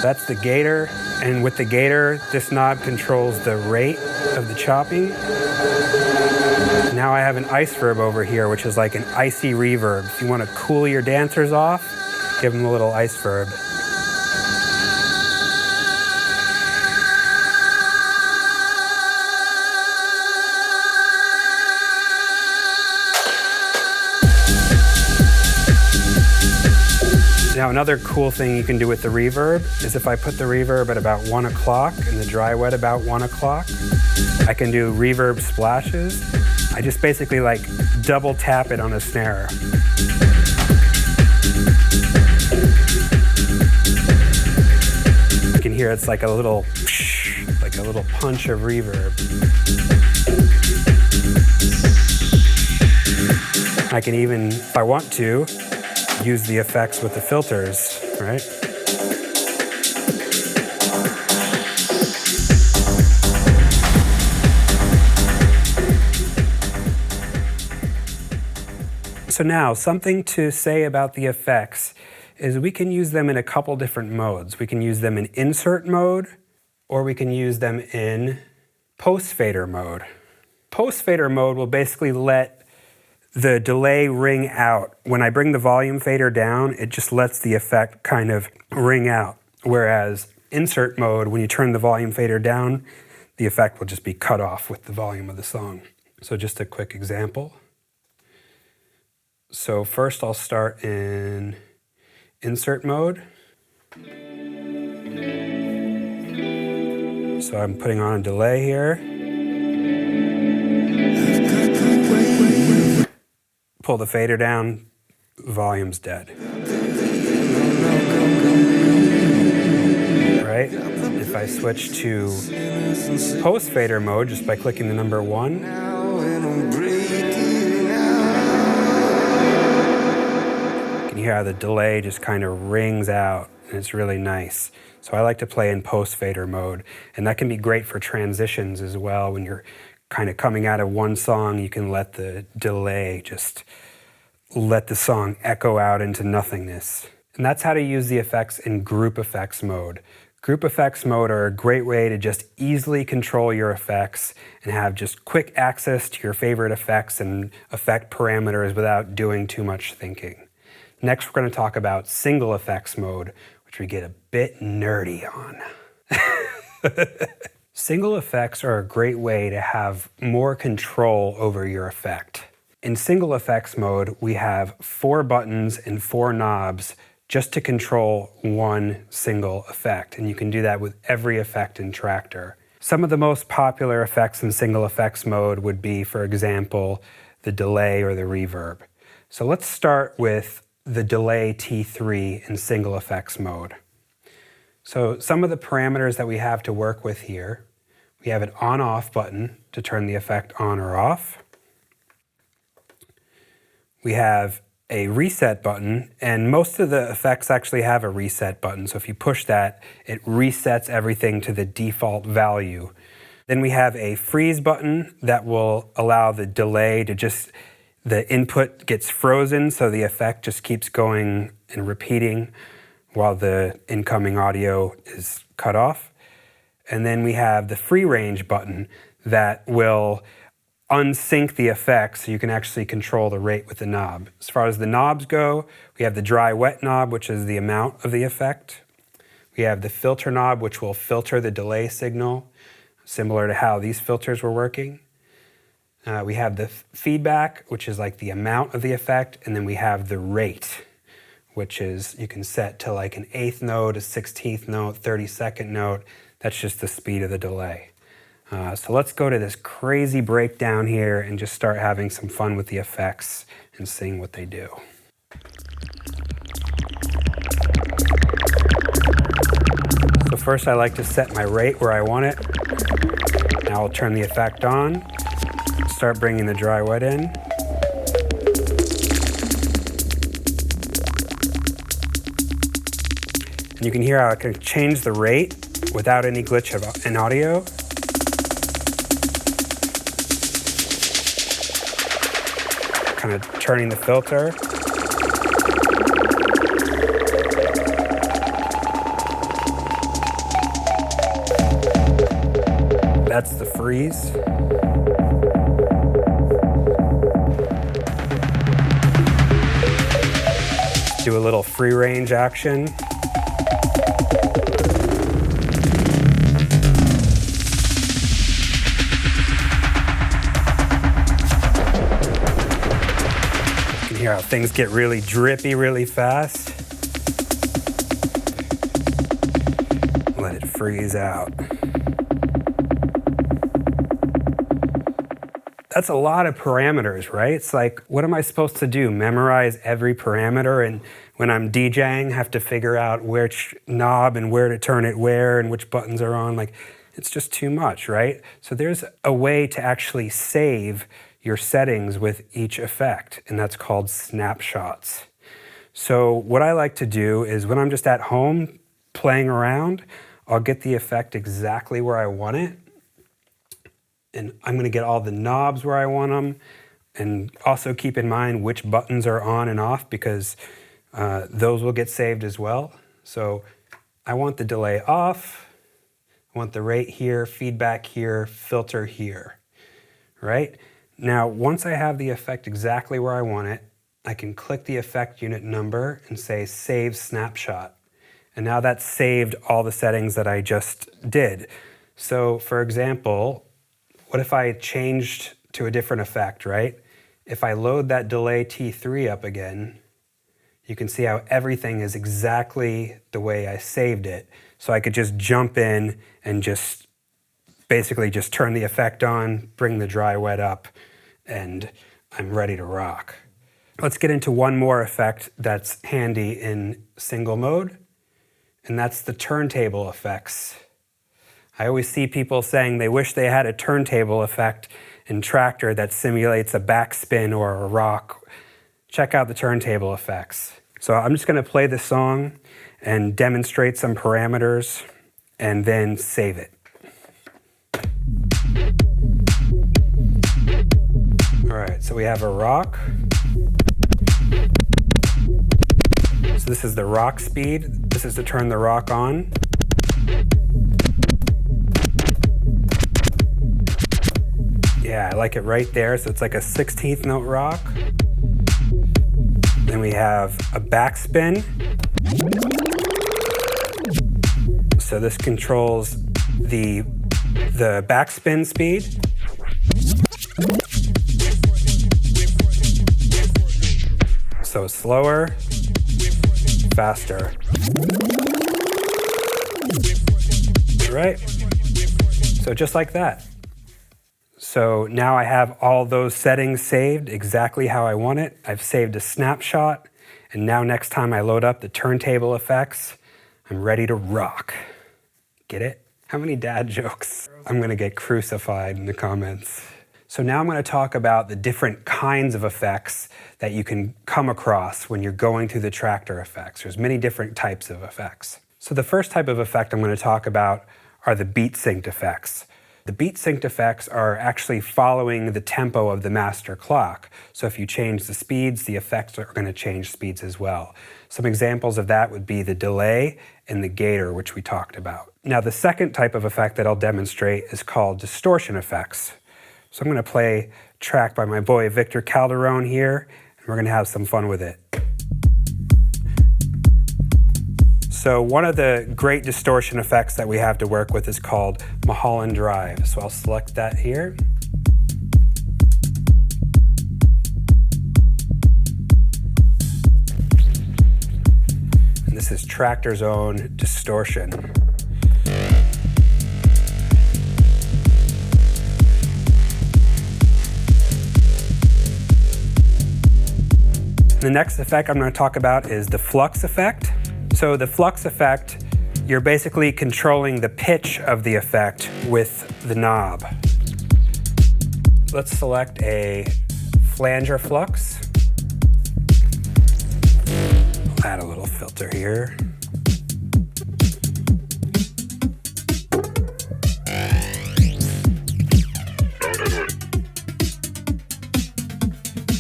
That's the gator, and with the gator, this knob controls the rate of the chopping. Now I have an ice verb over here, which is like an icy reverb. If you want to cool your dancers off, give them a little ice verb. Now another cool thing you can do with the reverb is if I put the reverb at about 1 o'clock and the dry wet about 1 o'clock, I can do reverb splashes. I just basically like double tap it on a snare. You can hear it's like a little punch of reverb. I can even, if I want to, use the effects with the filters, right? So now, something to say about the effects is we can use them in a couple different modes. We can use them in insert mode, or we can use them in post-fader mode. Post-fader mode will basically let the delay ring out. When I bring the volume fader down, it just lets the effect kind of ring out. Whereas insert mode, when you turn the volume fader down, the effect will just be cut off with the volume of the song. So just a quick example. So first I'll start in insert mode. So I'm putting on a delay here. Pull the fader down, volume's dead. Right? If I switch to post-fader mode just by clicking the number 1, you can hear how the delay just kind of rings out, and it's really nice. So I like to play in post-fader mode, and that can be great for transitions as well. When you're kind of coming out of one song, you can let the delay just let the song echo out into nothingness. And that's how to use the effects in group effects mode. Group effects mode are a great way to just easily control your effects and have just quick access to your favorite effects and effect parameters without doing too much thinking. Next, we're going to talk about single effects mode, which we get a bit nerdy on. Single effects are a great way to have more control over your effect. In single effects mode, we have 4 buttons and 4 knobs just to control one single effect, and you can do that with every effect in Traktor. Some of the most popular effects in single effects mode would be, for example, the delay or the reverb. So let's start with the delay T3 in single effects mode. So some of the parameters that we have to work with here, we have an on-off button to turn the effect on or off. We have a reset button, and most of the effects actually have a reset button. So if you push that, it resets everything to the default value. Then we have a freeze button that will allow the delay to just, the input gets frozen, so the effect just keeps going and repeating while the incoming audio is cut off. And then we have the free range button that will unsync the effect so you can actually control the rate with the knob. As far as the knobs go, we have the dry wet knob, which is the amount of the effect. We have the filter knob, which will filter the delay signal, similar to how these filters were working. We have the feedback, which is like the amount of the effect, and then we have the rate, which is you can set to like an 1/8 note, a 16th note, 32nd note. That's just the speed of the delay. So let's go to this crazy breakdown here and just start having some fun with the effects and seeing what they do. So first I like to set my rate where I want it. Now I'll turn the effect on, start bringing the dry wet in. And you can hear how I can change the rate without any glitch in audio. Kind of turning the filter. That's the freeze. Do a little free range action. You can hear how things get really drippy really fast. Let it freeze out. That's a lot of parameters, right? It's like, what am I supposed to do? Memorize every parameter, and when I'm DJing, have to figure out which knob and where to turn it where and which buttons are on. Like, it's just too much, right? So there's a way to actually save your settings with each effect, and that's called Snapshots. So what I like to do is when I'm just at home playing around, I'll get the effect exactly where I want it. And I'm going to get all the knobs where I want them, and also keep in mind which buttons are on and off, because those will get saved as well. So I want the delay off, I want the rate here, feedback here, filter here, right? Now, once I have the effect exactly where I want it, I can click the effect unit number and say Save Snapshot. And now that's saved all the settings that I just did. So for example, what if I changed to a different effect, right? If I load that delay T3 up again, you can see how everything is exactly the way I saved it. So I could just jump in and just basically just turn the effect on, bring the dry wet up, and I'm ready to rock. Let's get into one more effect that's handy in single mode, and that's the turntable effects. I always see people saying they wish they had a turntable effect in Traktor that simulates a backspin or a rock. Check out the turntable effects. So I'm just going to play the song and demonstrate some parameters and then save it. All right, so we have a rock. So this is the rock speed. This is to turn the rock on. Yeah, I like it right there. So it's like a 16th note rock. Then we have a backspin. So this controls the backspin speed. So slower, faster. All right. So just like that. So now I have all those settings saved exactly how I want it. I've saved a snapshot, and now next time I load up the turntable effects, I'm ready to rock. Get it? How many dad jokes? I'm gonna get crucified in the comments. So now I'm gonna talk about the different kinds of effects that you can come across when you're going through the Traktor effects. There's many different types of effects. So the first type of effect I'm gonna talk about are the beat synced effects. The beat synced effects are actually following the tempo of the master clock. So if you change the speeds, the effects are going to change speeds as well. Some examples of that would be the delay and the gator, which we talked about. Now the second type of effect that I'll demonstrate is called distortion effects. So I'm going to play a track by my boy Victor Calderon here, and we're going to have some fun with it. So one of the great distortion effects that we have to work with is called Mulholland Drive. So I'll select that here. And this is Traktor's own distortion. The next effect I'm going to talk about is the flux effect. So the flux effect, you're basically controlling the pitch of the effect with the knob. Let's select a flanger flux. I'll add a little filter here.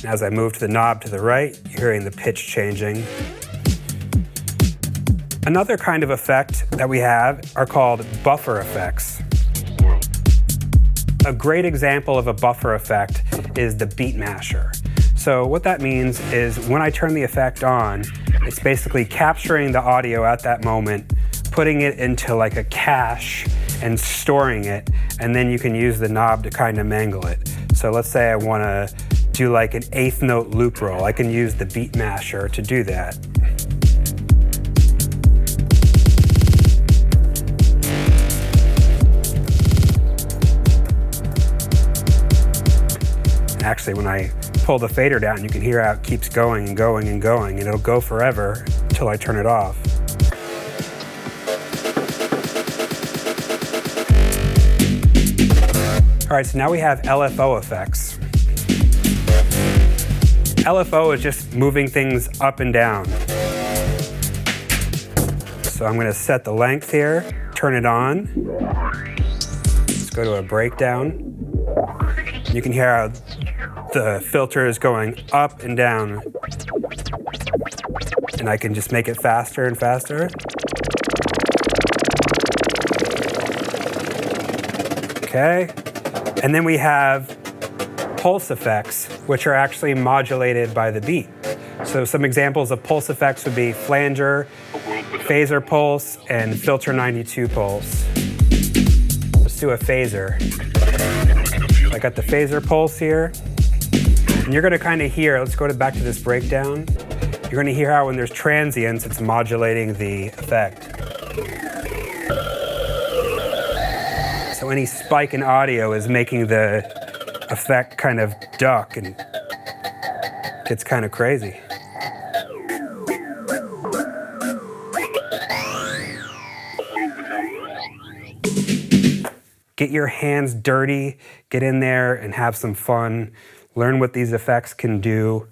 As I move to the knob to the right, you're hearing the pitch changing. Another kind of effect that we have are called buffer effects. A great example of a buffer effect is the beat masher. So what that means is when I turn the effect on, it's basically capturing the audio at that moment, putting it into like a cache and storing it, and then you can use the knob to kind of mangle it. So let's say I want to do like an 8th note loop roll. I can use the beat masher to do that. Actually, when I pull the fader down, you can hear how it keeps going and going and going, and it'll go forever until I turn it off. All right, so now we have LFO effects. LFO is just moving things up and down. So I'm going to set the length here, turn it on. Let's go to a breakdown. You can hear how the filter is going up and down. And I can just make it faster and faster. Okay. And then we have pulse effects, which are actually modulated by the beat. So some examples of pulse effects would be flanger, phaser pulse, and filter 92 pulse. Let's do a phaser. I got the phaser pulse here. And you're going to kind of hear, let's go back to this breakdown. You're going to hear how when there's transients, it's modulating the effect. So any spike in audio is making the effect kind of duck and gets kind of crazy. Get your hands dirty, get in there and have some fun. Learn what these effects can do.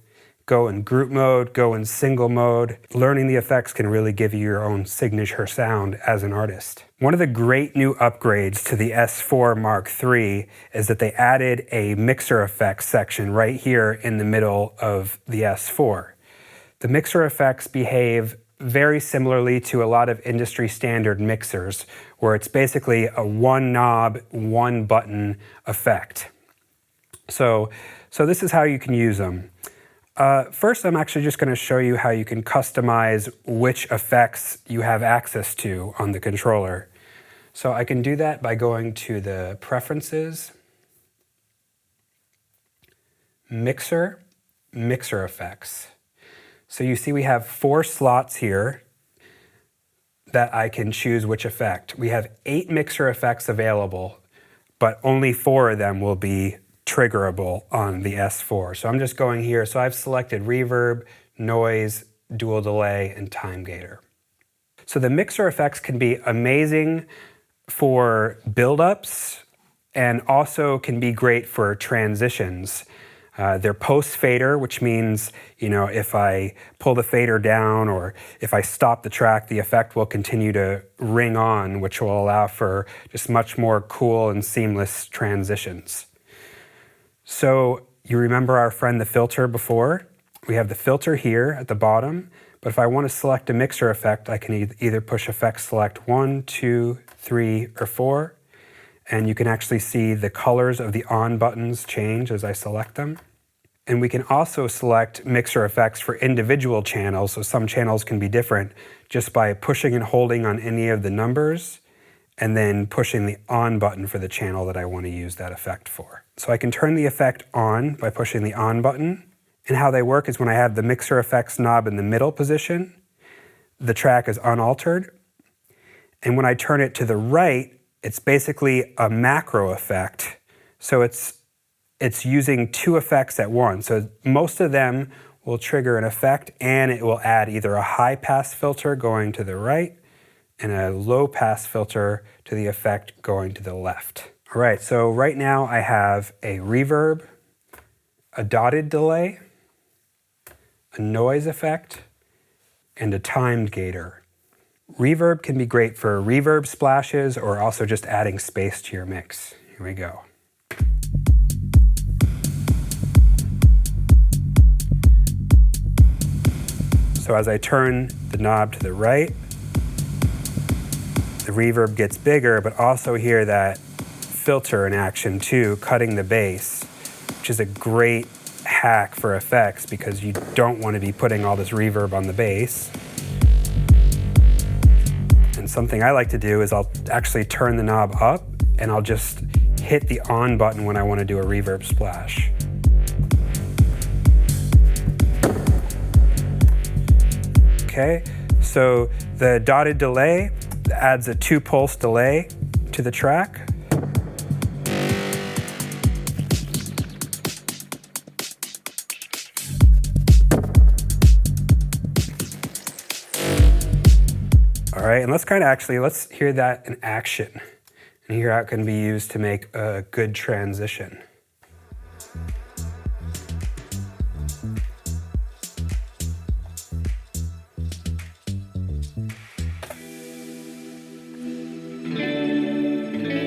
Go in group mode, go in single mode. Learning the effects can really give you your own signature sound as an artist. One of the great new upgrades to the S4 Mark III is that they added a mixer effects section right here in the middle of the S4. The mixer effects behave very similarly to a lot of industry standard mixers, where it's basically a one knob, one button effect. So this is how you can use them. First, I'm actually just going to show you how you can customize which effects you have access to on the controller. So I can do that by going to the Preferences, Mixer, Mixer Effects. So you see we have 4 slots here that I can choose which effect. We have 8 mixer effects available, but only 4 of them will be triggerable on the S4. So I'm just going here. So I've selected reverb, noise, dual delay, and time gator. So the mixer effects can be amazing for build-ups and also can be great for transitions. They're post fader, which means, if I pull the fader down or if I stop the track, the effect will continue to ring on, which will allow for just much more cool and seamless transitions. So you remember our friend the filter before? We have the filter here at the bottom, but if I want to select a mixer effect, I can either push effect select 1, 2, 3, or 4. And you can actually see the colors of the on buttons change as I select them. And we can also select mixer effects for individual channels, so some channels can be different, just by pushing and holding on any of the numbers, and then pushing the on button for the channel that I want to use that effect for. So I can turn the effect on by pushing the on button, and how they work is when I have the mixer effects knob in the middle position, the track is unaltered, and when I turn it to the right, it's basically a macro effect. So it's using two effects at once. So most of them will trigger an effect and it will add either a high pass filter going to the right and a low pass filter to the effect going to the left. All right, so right now I have a reverb, a dotted delay, a noise effect, and a timed gator. Reverb can be great for reverb splashes or also just adding space to your mix. Here we go. So as I turn the knob to the right, the reverb gets bigger, but also hear that filter in action too, cutting the bass, which is a great hack for effects because you don't want to be putting all this reverb on the bass. And something I like to do is I'll actually turn the knob up and I'll just hit the on button when I want to do a reverb splash. Okay, so the dotted delay adds a 2-pulse delay to the track. All right, and let's hear that in action and hear how it can be used to make a good transition.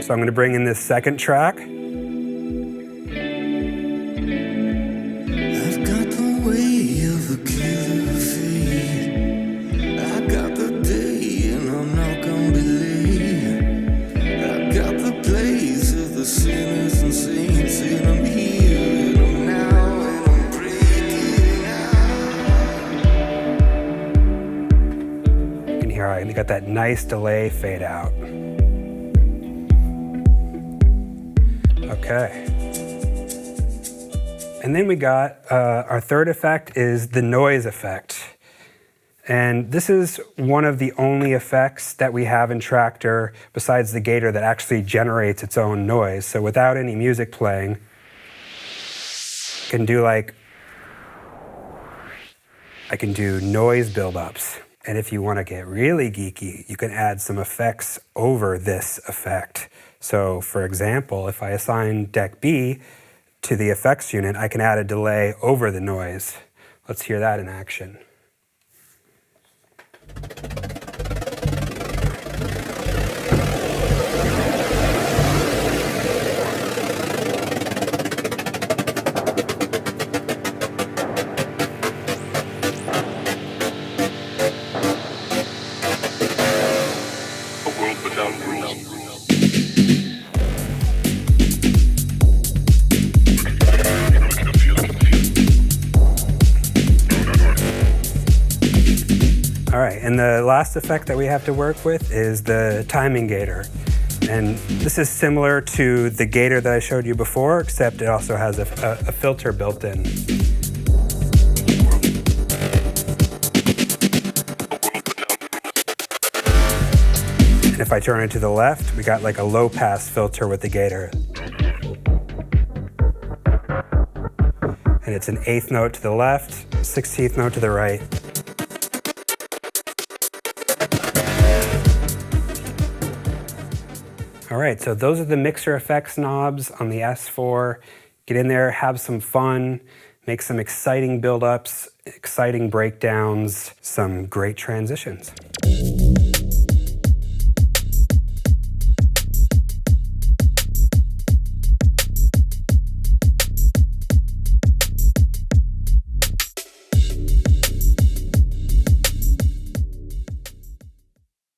So I'm going to bring in this second track. I've got the way of a killer fate. I got the day and I'm not gonna be late. I got the place of the sinners and saints and I'm here and I'm now and I'm breaking out. You can hear I got that nice delay fade out. Okay. And then we got our third effect is the noise effect. And this is one of the only effects that we have in Traktor besides the gator that actually generates its own noise. So without any music playing, I can do noise buildups. And if you want to get really geeky, you can add some effects over this effect. So for example, if I assign deck B to the effects unit, I can add a delay over the noise. Let's hear that in action. All right, and the last effect that we have to work with is the timing gator. And this is similar to the gator that I showed you before, except it also has a filter built in. And if I turn it to the left, we got like a low pass filter with the gator. And it's an 1/8 note to the left, 1/16 note to the right. All right, so those are the mixer effects knobs on the S4. Get in there, have some fun, make some exciting build-ups, exciting breakdowns, some great transitions.